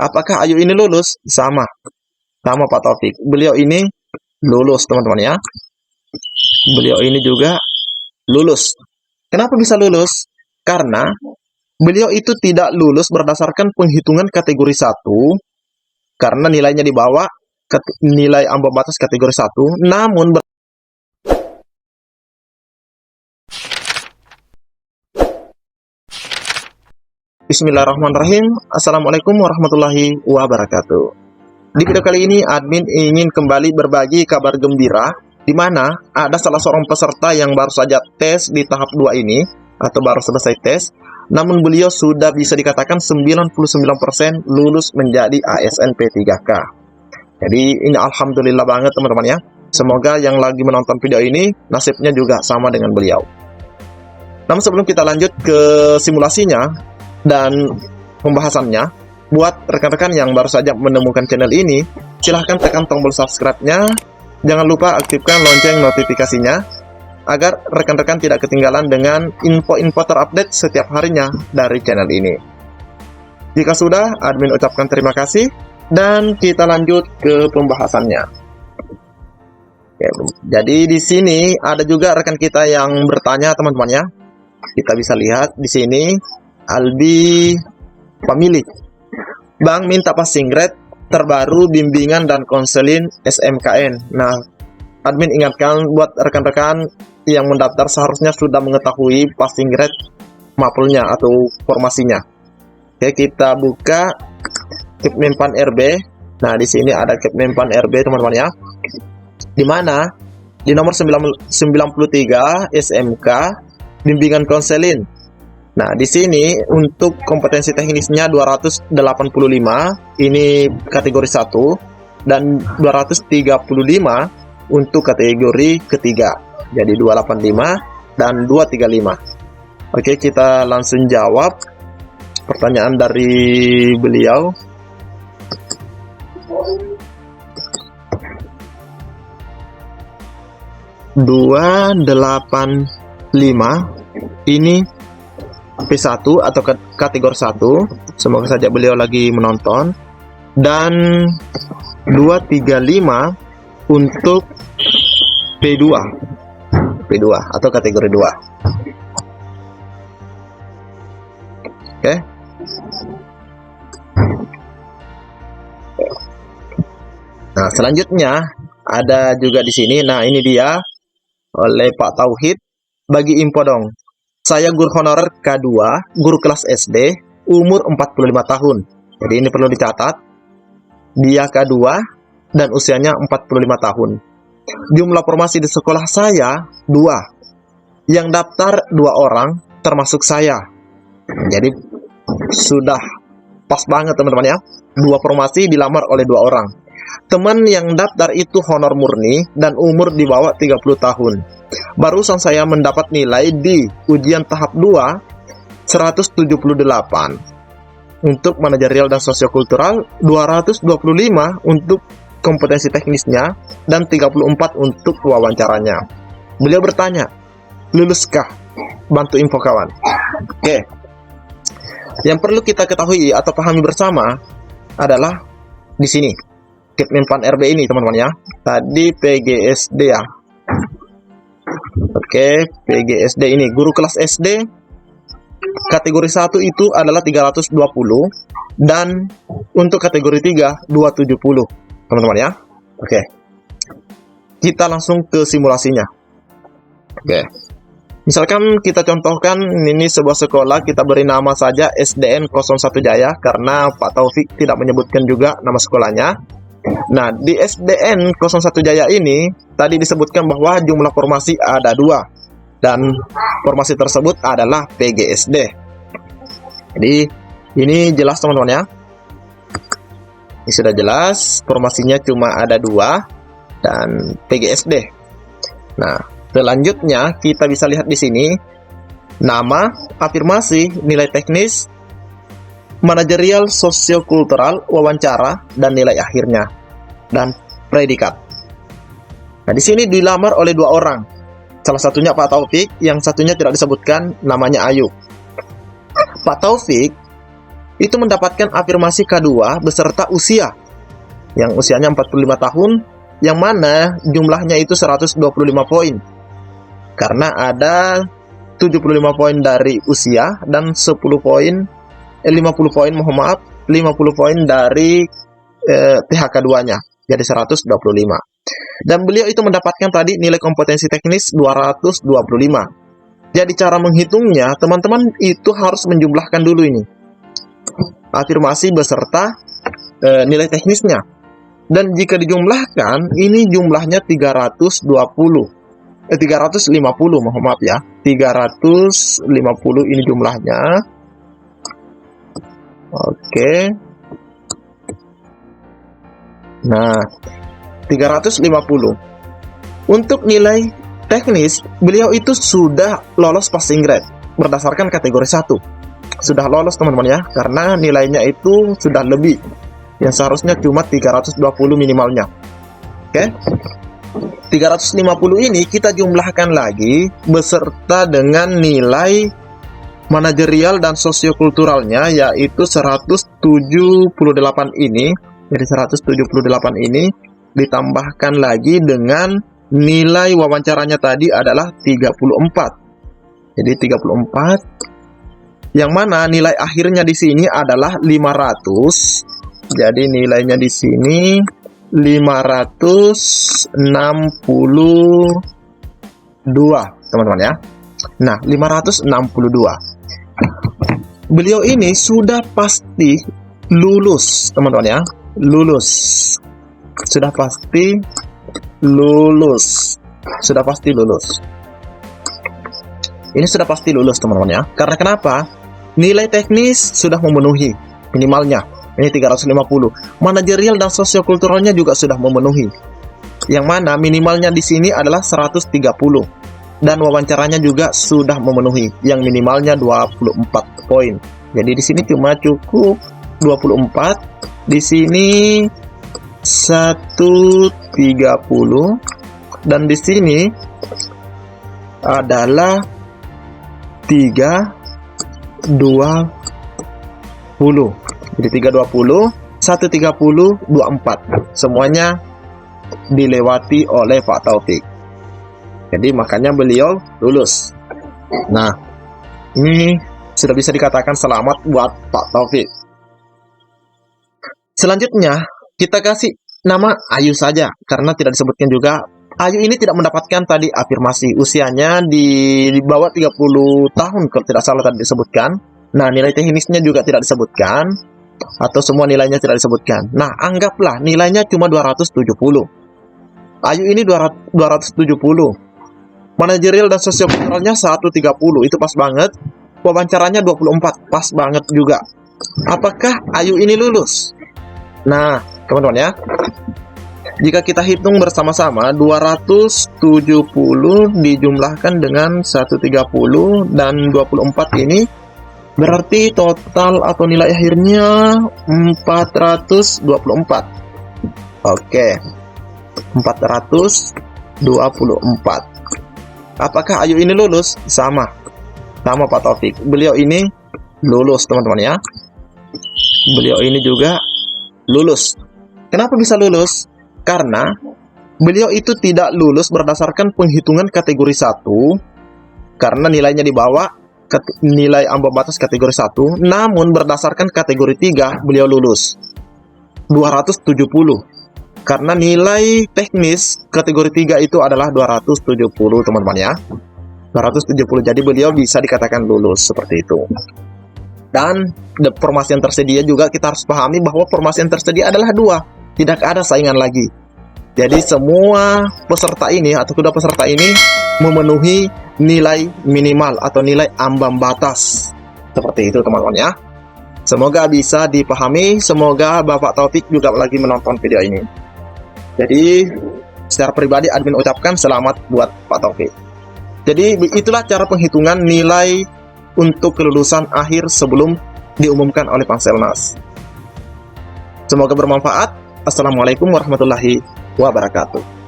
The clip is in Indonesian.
Apakah Ayu ini lulus? Sama Pak Taufik. Beliau ini lulus, teman-teman ya. Beliau ini juga lulus. Kenapa bisa lulus? Karena beliau itu tidak lulus berdasarkan penghitungan kategori 1 karena nilainya di bawah nilai ambang batas kategori 1, namun Bismillahirrahmanirrahim. Assalamualaikum warahmatullahi wabarakatuh. Di video kali ini, admin ingin kembali berbagi kabar gembira, di mana ada salah seorang peserta yang baru saja tes di tahap 2 ini, atau baru selesai tes, namun beliau sudah bisa dikatakan 99% lulus menjadi ASN P3K. Jadi ini alhamdulillah banget teman-teman ya. Semoga yang lagi menonton video ini, nasibnya juga sama dengan beliau. Namun sebelum kita lanjut ke simulasinya dan pembahasannya, buat rekan-rekan yang baru saja menemukan channel ini, silahkan tekan tombol subscribe-nya. Jangan lupa aktifkan lonceng notifikasinya, agar rekan-rekan tidak ketinggalan dengan info-info terupdate setiap harinya dari channel ini. Jika sudah, admin ucapkan terima kasih, dan kita lanjut ke pembahasannya. Oke, jadi di sini ada juga rekan kita yang bertanya teman-teman ya. Kita bisa lihat di sini, Albi pemilik Bang minta passing grade terbaru bimbingan dan konseling SMKN. Nah, admin ingatkan buat rekan-rekan yang mendaftar seharusnya sudah mengetahui passing grade mapelnya atau formasinya. Oke, kita buka Kepmenpan RB. Nah, di sini ada Kepmenpan RB teman-teman ya. Di mana di nomor 93 SMK bimbingan konseling. Nah, di sini untuk kompetensi teknisnya 285, ini kategori 1, dan 235 untuk kategori ketiga. Jadi 285 dan 235. Oke, kita langsung jawab pertanyaan dari beliau. (285) ini P1 atau kategori 1. Semoga saja beliau lagi menonton. Dan 235 untuk P2 atau kategori 2. Oke. Nah, selanjutnya ada juga di sini. Nah, ini dia oleh Pak Tauhid. Bagi info dong. Saya guru honorer K2, guru kelas SD, umur 45 tahun. Jadi ini perlu dicatat. Dia K2 dan usianya 45 tahun. Jumlah formasi di sekolah saya 2. Yang daftar 2 orang, termasuk saya. Jadi sudah pas banget teman-teman ya. 2 formasi dilamar oleh 2 orang. Teman yang daftar itu honor murni dan umur di bawah 30 tahun. Barusan saya mendapat nilai di ujian tahap 2 178. Untuk manajerial dan sosiokultural 225 untuk kompetensi teknisnya dan 34 untuk wawancaranya. Beliau bertanya, "Luluskah?" Bantu info kawan. Oke. Yang perlu kita ketahui atau pahami bersama adalah di sini Kepmenpan RB ini teman-teman ya. Tadi PGSD ya. Oke, PGSD ini guru kelas SD kategori 1 itu adalah 320 dan untuk kategori 3 270 teman-teman ya. Oke. Kita langsung ke simulasinya. Oke. Misalkan kita contohkan ini sebuah sekolah, kita beri nama saja SDN 01 Jaya karena Pak Taufik tidak menyebutkan juga nama sekolahnya. Nah, di SDN 01 Jaya ini tadi disebutkan bahwa jumlah formasi ada 2 dan formasi tersebut adalah PGSD. Jadi ini jelas teman-teman ya. Ini sudah jelas, formasinya cuma ada 2 dan PGSD. Nah, selanjutnya kita bisa lihat di sini nama, afirmasi, nilai teknis, manajerial, sosiokultural, wawancara, dan nilai akhirnya, dan predikat. Nah, di sini dilamar oleh 2 orang. Salah satunya Pak Taufik, yang satunya tidak disebutkan, namanya Ayu. Pak Taufik itu mendapatkan afirmasi K2 beserta usia, yang usianya 45 tahun, yang mana jumlahnya itu 125 poin. Karena ada 75 poin dari usia dan 50 poin, mohon maaf, 50 poin dari THK 2-nya. Jadi 125. Dan beliau itu mendapatkan tadi nilai kompetensi teknis 225. Jadi cara menghitungnya, teman-teman itu harus menjumlahkan dulu ini afirmasi beserta nilai teknisnya. Dan jika dijumlahkan, ini jumlahnya 350, mohon maaf ya. 350 ini jumlahnya. Oke. Nah, 350. Untuk nilai teknis, beliau itu sudah lolos passing grade berdasarkan kategori 1. Sudah lolos teman-teman ya, karena nilainya itu sudah lebih. Yang seharusnya cuma 320 minimalnya. Oke. 350 ini kita jumlahkan lagi beserta dengan nilai manajerial dan sosiokulturalnya, yaitu 178 ini. Jadi 178 ini ditambahkan lagi dengan nilai wawancaranya tadi adalah 34. Jadi 34, yang mana nilai akhirnya di sini adalah 500. Jadi nilainya di sini 562, teman-teman ya. Nah, 562. Beliau ini sudah pasti lulus, teman-teman ya. Lulus. Sudah pasti lulus. Sudah pasti lulus. Ini sudah pasti lulus, teman-teman ya. Karena kenapa? Nilai teknis sudah memenuhi minimalnya. Ini 350. Manajerial dan sosiokulturalnya juga sudah memenuhi. Yang mana minimalnya di sini adalah 130. Dan wawancaranya juga sudah memenuhi. Yang minimalnya 24 poin. Jadi di sini cuma cukup 24. Di sini 130. Dan di sini adalah 320. Jadi 320, 130, 24. Semuanya dilewati oleh Pak Taufik. Jadi makanya beliau lulus. Nah, ini sudah bisa dikatakan selamat buat Pak Taufik. Selanjutnya, kita kasih nama Ayu saja, karena tidak disebutkan juga. Ayu ini tidak mendapatkan tadi afirmasi. Usianya di bawah 30 tahun, kalau tidak salah tadi disebutkan. Nah, nilai teknisnya juga tidak disebutkan. Atau semua nilainya tidak disebutkan. Nah, anggaplah nilainya cuma 270. Ayu ini 270. Manajerial dan sosiokulturalnya 130. Itu pas banget. Wawancaranya 24. Pas banget juga. Apakah Ayu ini lulus? Nah, teman-teman ya. Jika kita hitung bersama-sama, 270 dijumlahkan dengan 130 dan 24 ini berarti total atau nilai akhirnya 424. Oke. 424. Apakah Ayu ini lulus? Sama Pak Taufik. Beliau ini lulus, teman-teman ya. Beliau ini juga lulus. Kenapa bisa lulus? Karena beliau itu tidak lulus berdasarkan penghitungan kategori 1 karena nilainya di bawah nilai ambang batas kategori 1, namun berdasarkan kategori 3 beliau lulus 270. Karena nilai teknis kategori 3 itu adalah 270, teman-teman ya. 270, jadi beliau bisa dikatakan lulus seperti itu. Dan formasi yang tersedia juga kita harus pahami bahwa formasi yang tersedia adalah 2, tidak ada saingan lagi. Jadi semua peserta ini atau kedua peserta ini memenuhi nilai minimal atau nilai ambang batas. Seperti itu, teman-teman ya. Semoga bisa dipahami. Semoga Bapak Taufik juga lagi menonton video ini. Jadi secara pribadi admin ucapkan selamat buat Pak Taufik. Jadi itulah cara penghitungan nilai untuk kelulusan akhir sebelum diumumkan oleh Panselnas. Semoga bermanfaat. Assalamualaikum warahmatullahi wabarakatuh.